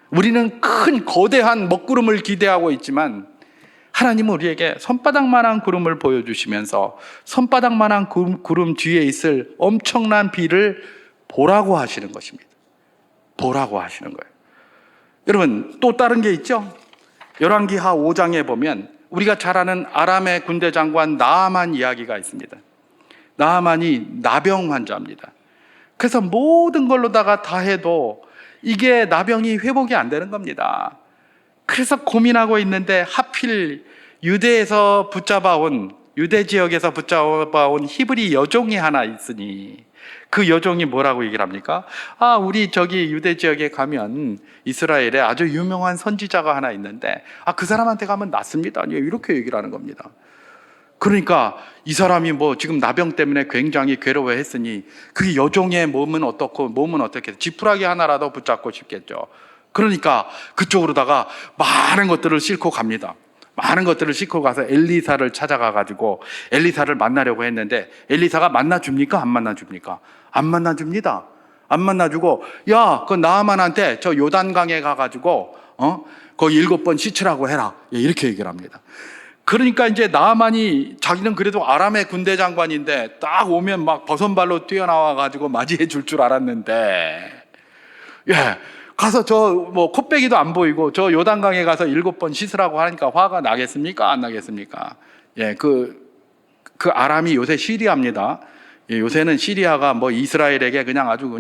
Speaker 1: 우리는 큰 거대한 먹구름을 기대하고 있지만 하나님은 우리에게 손바닥만한 구름을 보여주시면서 손바닥만한 구름 뒤에 있을 엄청난 비를 보라고 하시는 것입니다. 보라고 하시는 거예요. 여러분, 또 다른 게 있죠? 열왕기하 5장에 보면 우리가 잘 아는 아람의 군대 장관 나아만 이야기가 있습니다. 나아만이 나병 환자입니다. 그래서 모든 걸로다가 다 해도 이게 나병이 회복이 안 되는 겁니다. 그래서 고민하고 있는데 하필 유대 지역에서 붙잡아온 히브리 여종이 하나 있으니 그 여종이 뭐라고 얘기를 합니까? 우리 저기 유대 지역에 가면 이스라엘에 아주 유명한 선지자가 하나 있는데 그 사람한테 가면 낫습니다. 이렇게 얘기를 하는 겁니다. 그러니까 이 사람이 지금 나병 때문에 굉장히 괴로워했으니 그 여종의 몸은 어떻고 몸은 어떻게 지푸라기 하나라도 붙잡고 싶겠죠. 그러니까 그쪽으로다가 많은 것들을 싣고 갑니다. 많은 것들을 싣고 가서 엘리사를 찾아가가지고 엘리사를 만나려고 했는데 엘리사가 만나줍니까? 안 만나줍니까? 안 만나줍니다. 안 만나주고 그 나아만한테 저 요단강에 가가지고 거기 7번 씻으라고 해라, 이렇게 얘기를 합니다. 그러니까 이제 나아만이 자기는 그래도 아람의 군대 장관인데 딱 오면 막 버선발로 뛰어나와가지고 맞이해 줄 알았는데 가서 코빼기도 안 보이고 저 요단강에 가서 7번 씻으라고 하니까 화가 나겠습니까? 안 나겠습니까? 그 아람이 요새 시리아입니다. 요새는 시리아가 이스라엘에게 아주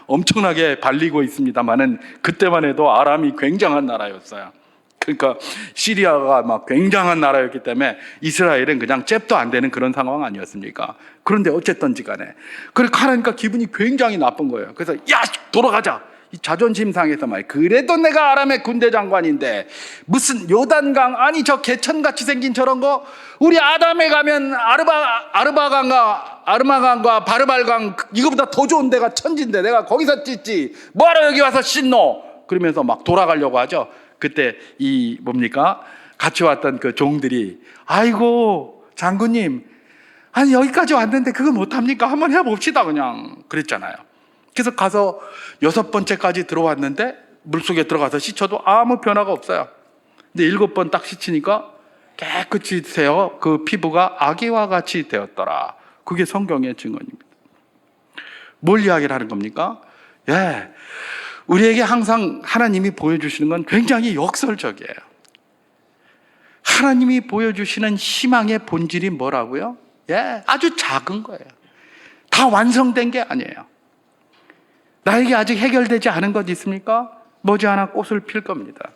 Speaker 1: 엄청나게 발리고 있습니다만은 그때만 해도 아람이 굉장한 나라였어요. 그러니까 시리아가 막 굉장한 나라였기 때문에 이스라엘은 그냥 잽도 안 되는 그런 상황 아니었습니까? 그런데 어쨌든지 간에 그렇게 하니까 기분이 굉장히 나쁜 거예요. 그래서 돌아가자. 이 자존심 상해서 말이에요. 그래도 내가 아람의 군대 장관인데 무슨 요단강, 저 개천같이 생긴 저런 거 우리 아담에 가면 아르마강과 바르발강 이거보다 더 좋은 데가 천지인데 내가 거기서 찢지 뭐하러 여기 와서 씻노? 그러면서 막 돌아가려고 하죠. 그때 같이 왔던 그 종들이 아이고 장군님 여기까지 왔는데 그거 못합니까? 한번 해봅시다 그냥 그랬잖아요. 그래서 가서 6번째까지 들어왔는데 물속에 들어가서 씻어도 아무 변화가 없어요. 근데 7번 딱 씻으니까 깨끗이 되어 그 피부가 아기와 같이 되었더라. 그게 성경의 증언입니다. 뭘 이야기를 하는 겁니까? 우리에게 항상 하나님이 보여주시는 건 굉장히 역설적이에요. 하나님이 보여주시는 희망의 본질이 뭐라고요? 아주 작은 거예요. 다 완성된 게 아니에요. 나에게 아직 해결되지 않은 것 있습니까? 머지않아 꽃을 필 겁니다.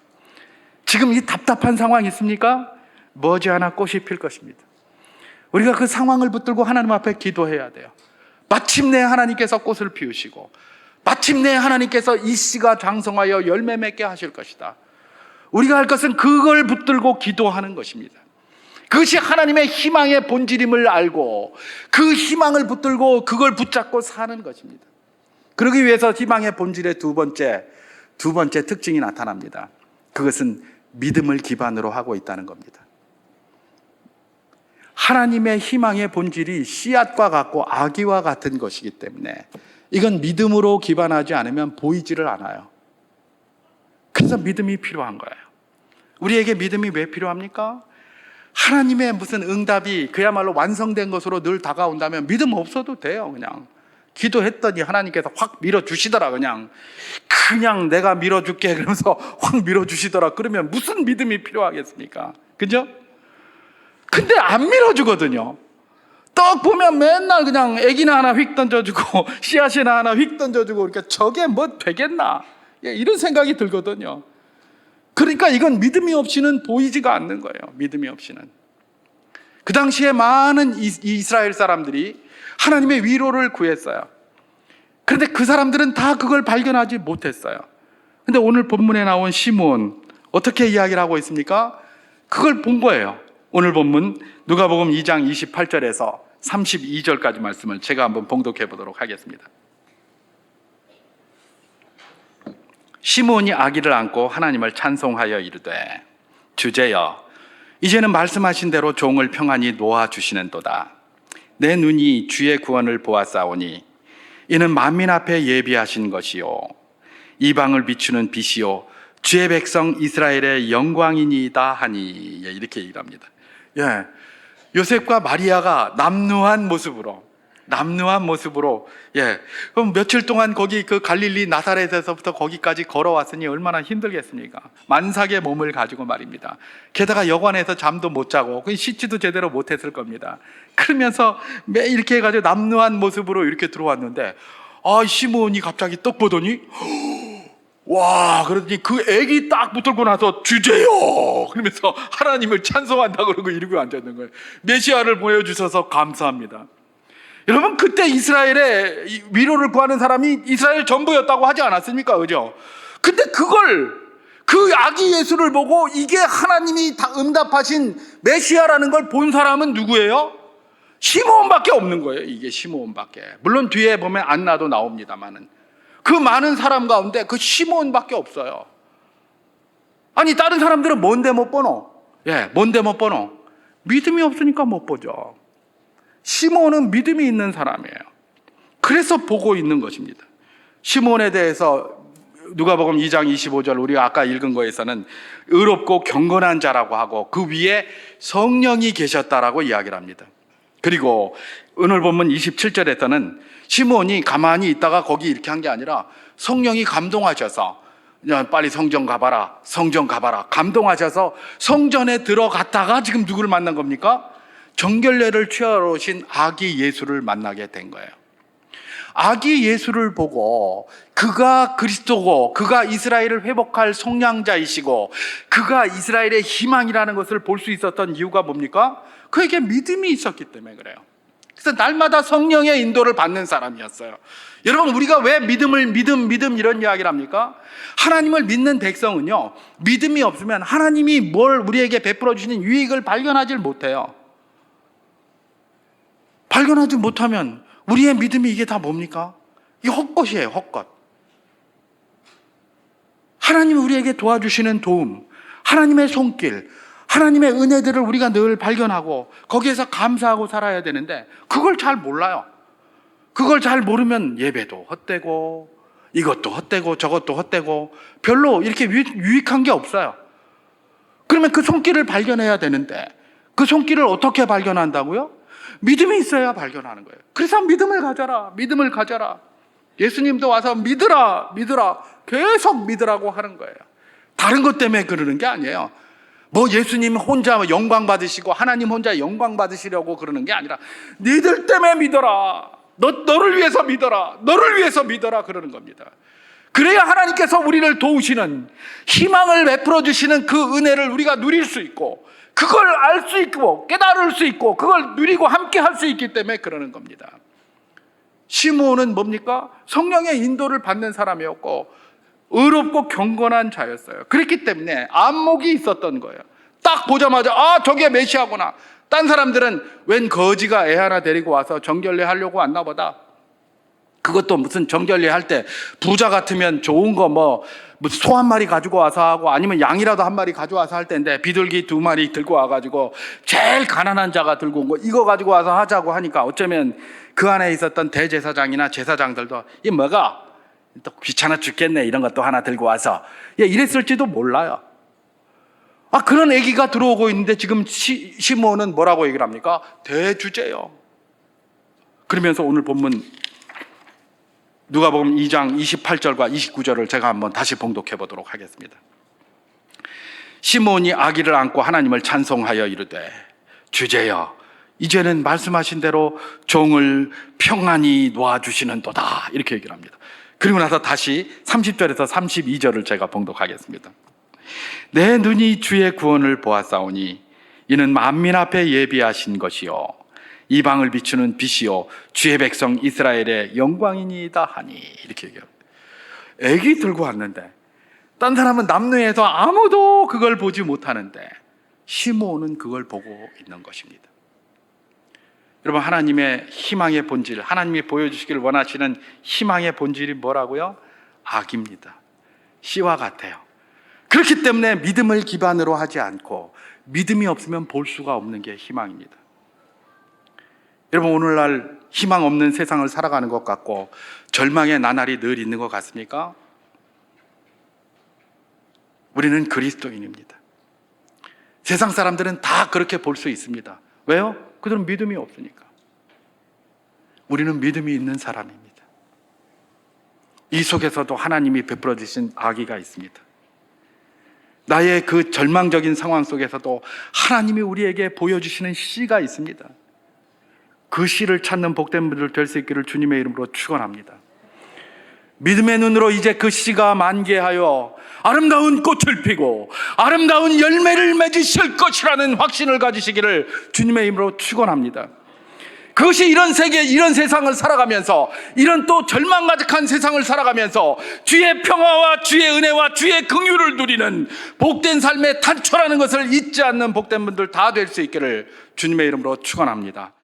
Speaker 1: 지금 이 답답한 상황 있습니까? 머지않아 꽃이 필 것입니다. 우리가 그 상황을 붙들고 하나님 앞에 기도해야 돼요. 마침내 하나님께서 꽃을 피우시고 마침내 하나님께서 이 씨가 장성하여 열매 맺게 하실 것이다. 우리가 할 것은 그걸 붙들고 기도하는 것입니다. 그것이 하나님의 희망의 본질임을 알고 그 희망을 붙들고 그걸 붙잡고 사는 것입니다. 그러기 위해서 희망의 본질의 두 번째 특징이 나타납니다. 그것은 믿음을 기반으로 하고 있다는 겁니다. 하나님의 희망의 본질이 씨앗과 같고 아기와 같은 것이기 때문에 이건 믿음으로 기반하지 않으면 보이지를 않아요. 그래서 믿음이 필요한 거예요. 우리에게 믿음이 왜 필요합니까? 하나님의 무슨 응답이 그야말로 완성된 것으로 늘 다가온다면 믿음 없어도 돼요. 그냥 기도했더니 하나님께서 확 밀어주시더라. 그냥 내가 밀어줄게 그러면서 확 밀어주시더라. 그러면 무슨 믿음이 필요하겠습니까? 그죠? 근데 안 밀어주거든요. 떡 보면 맨날 그냥 애기나 하나 휙 던져주고 씨앗이나 하나 휙 던져주고 그러니까 저게 뭐 되겠나 이런 생각이 들거든요. 그러니까 이건 믿음이 없이는 보이지가 않는 거예요. 믿음이 없이는. 그 당시에 많은 이스라엘 사람들이 하나님의 위로를 구했어요. 그런데 그 사람들은 다 그걸 발견하지 못했어요. 그런데 오늘 본문에 나온 시므온 어떻게 이야기를 하고 있습니까? 그걸 본 거예요. 오늘 본문 누가복음 2장 28절에서 32절까지 말씀을 제가 한번 봉독해 보도록 하겠습니다. 시므온이 아기를 안고 하나님을 찬송하여 이르되 주제여 이제는 말씀하신 대로 종을 평안히 놓아주시는도다. 내 눈이 주의 구원을 보았사오니 이는 만민 앞에 예비하신 것이요 이방을 비추는 빛이요 주의 백성 이스라엘의 영광이니이다 하니. 예, 이렇게 얘기를 합니다. 예, 요셉과 마리아가 남루한 모습으로, 예, 그럼 며칠 동안 거기 그 갈릴리 나사렛에서부터 거기까지 걸어왔으니 얼마나 힘들겠습니까? 만삭의 몸을 가지고 말입니다. 게다가 여관에서 잠도 못 자고 씻지도 제대로 못했을 겁니다. 그러면서 매일 이렇게 해가지고 남루한 모습으로 이렇게 들어왔는데, 시므온이 갑자기 떡 보더니 와, 그러더니 그 애기 딱 붙들고 나서 주제요 그러면서 하나님을 찬송한다 그러고 이러고 앉았는 거예요. 메시아를 보여주셔서 감사합니다. 여러분, 그때 이스라엘의 위로를 구하는 사람이 이스라엘 전부였다고 하지 않았습니까? 그죠? 근데 그 아기 예수를 보고 이게 하나님이 응답하신 메시아라는 걸 본 사람은 누구예요? 시므온밖에 없는 거예요. 이게 시므온밖에. 물론 뒤에 보면 안나도 나옵니다만은 그 많은 사람 가운데 그 시므온밖에 없어요. 아니, 다른 사람들은 뭔데 못 보노? 예, 뭔데 못 보노? 믿음이 없으니까 못 보죠. 시므온은 믿음이 있는 사람이에요. 그래서 보고 있는 것입니다. 시므온에 대해서 누가복음 2장 25절 우리가 아까 읽은 거에서는 의롭고 경건한 자라고 하고 그 위에 성령이 계셨다라고 이야기를 합니다. 그리고 오늘 본문 27절에서는 시므온이 가만히 있다가 거기 이렇게 한 게 아니라 성령이 감동하셔서 빨리 성전 가봐라, 감동하셔서 성전에 들어갔다가 지금 누구를 만난 겁니까? 정결례를 취하러 오신 아기 예수를 만나게 된 거예요. 아기 예수를 보고 그가 그리스도고 그가 이스라엘을 회복할 속량자이시고 그가 이스라엘의 희망이라는 것을 볼 수 있었던 이유가 뭡니까? 그에게 믿음이 있었기 때문에 그래요. 그래서 날마다 성령의 인도를 받는 사람이었어요. 여러분, 우리가 왜 믿음 이런 이야기를 합니까? 하나님을 믿는 백성은요, 믿음이 없으면 하나님이 뭘 우리에게 베풀어 주시는 유익을 발견하지 못해요. 발견하지 못하면 우리의 믿음이 이게 다 뭡니까? 이게 헛것이에요, 헛것. 하나님이 우리에게 도와주시는 도움, 하나님의 손길, 하나님의 은혜들을 우리가 늘 발견하고 거기에서 감사하고 살아야 되는데 그걸 잘 몰라요. 그걸 잘 모르면 예배도 헛되고 이것도 헛되고 저것도 헛되고 별로 이렇게 유익한 게 없어요. 그러면 그 손길을 발견해야 되는데 그 손길을 어떻게 발견한다고요? 믿음이 있어야 발견하는 거예요. 그래서 믿음을 가져라. 예수님도 와서 믿으라 계속 믿으라고 하는 거예요. 다른 것 때문에 그러는 게 아니에요. 예수님 혼자 영광 받으시고 하나님 혼자 영광 받으시려고 그러는 게 아니라 니들 때문에 믿어라. 너를 위해서 믿어라 그러는 겁니다. 그래야 하나님께서 우리를 도우시는 희망을 베풀어 주시는 그 은혜를 우리가 누릴 수 있고 그걸 알 수 있고 깨달을 수 있고 그걸 누리고 함께 할 수 있기 때문에 그러는 겁니다. 시므온은 뭡니까? 성령의 인도를 받는 사람이었고 의롭고 경건한 자였어요. 그렇기 때문에 안목이 있었던 거예요. 딱 보자마자 저게 메시아구나. 딴 사람들은 웬 거지가 애 하나 데리고 와서 정결례 하려고 왔나 보다. 그것도 무슨 정결례 할 때 부자 같으면 좋은 거 소 한 마리 가지고 와서 하고 아니면 양이라도 한 마리 가져와서 할 텐데 비둘기 2마리 들고 와가지고 제일 가난한 자가 들고 온 거 이거 가지고 와서 하자고 하니까 어쩌면 그 안에 있었던 대제사장이나 제사장들도 이 뭐가 또 귀찮아 죽겠네 이런 것도 하나 들고 와서 이랬을지도 몰라요. 그런 얘기가 들어오고 있는데 지금 시므온은 뭐라고 얘기를 합니까? 대주제요. 그러면서 오늘 본문 누가복음 2장 28절과 29절을 제가 한번 다시 봉독해 보도록 하겠습니다. 시므온이 아기를 안고 하나님을 찬송하여 이르되 주제여 이제는 말씀하신 대로 종을 평안히 놓아주시는도다 이렇게 얘기를 합니다. 그리고 나서 다시 30절에서 32절을 제가 봉독하겠습니다. 내 눈이 주의 구원을 보았사오니 이는 만민 앞에 예비하신 것이요 이방을 비추는 빛이요 주의 백성 이스라엘의 영광이니이다 하니 이렇게 얘기합니다. 애기 들고 왔는데 딴 사람은 남루에서 아무도 그걸 보지 못하는데 시므온은 그걸 보고 있는 것입니다. 여러분, 하나님의 희망의 본질, 하나님이 보여주시길 원하시는 희망의 본질이 뭐라고요? 악입니다. 씨와 같아요. 그렇기 때문에 믿음을 기반으로 하지 않고 믿음이 없으면 볼 수가 없는 게 희망입니다. 여러분, 오늘날 희망 없는 세상을 살아가는 것 같고 절망의 나날이 늘 있는 것 같습니까? 우리는 그리스도인입니다. 세상 사람들은 다 그렇게 볼 수 있습니다. 왜요? 그들은 믿음이 없으니까. 우리는 믿음이 있는 사람입니다. 이 속에서도 하나님이 베풀어 주신 아기가 있습니다. 나의 그 절망적인 상황 속에서도 하나님이 우리에게 보여주시는 씨가 있습니다. 그 씨를 찾는 복된 분들 될 수 있기를 주님의 이름으로 축원합니다. 믿음의 눈으로 이제 그 씨가 만개하여 아름다운 꽃을 피고 아름다운 열매를 맺으실 것이라는 확신을 가지시기를 주님의 이름으로 축원합니다. 그것이 이런 세계, 이런 세상을 살아가면서, 이런 또 절망 가득한 세상을 살아가면서 주의 평화와 주의 은혜와 주의 긍휼을 누리는 복된 삶의 단초라는 것을 잊지 않는 복된 분들 다 될 수 있기를 주님의 이름으로 축원합니다.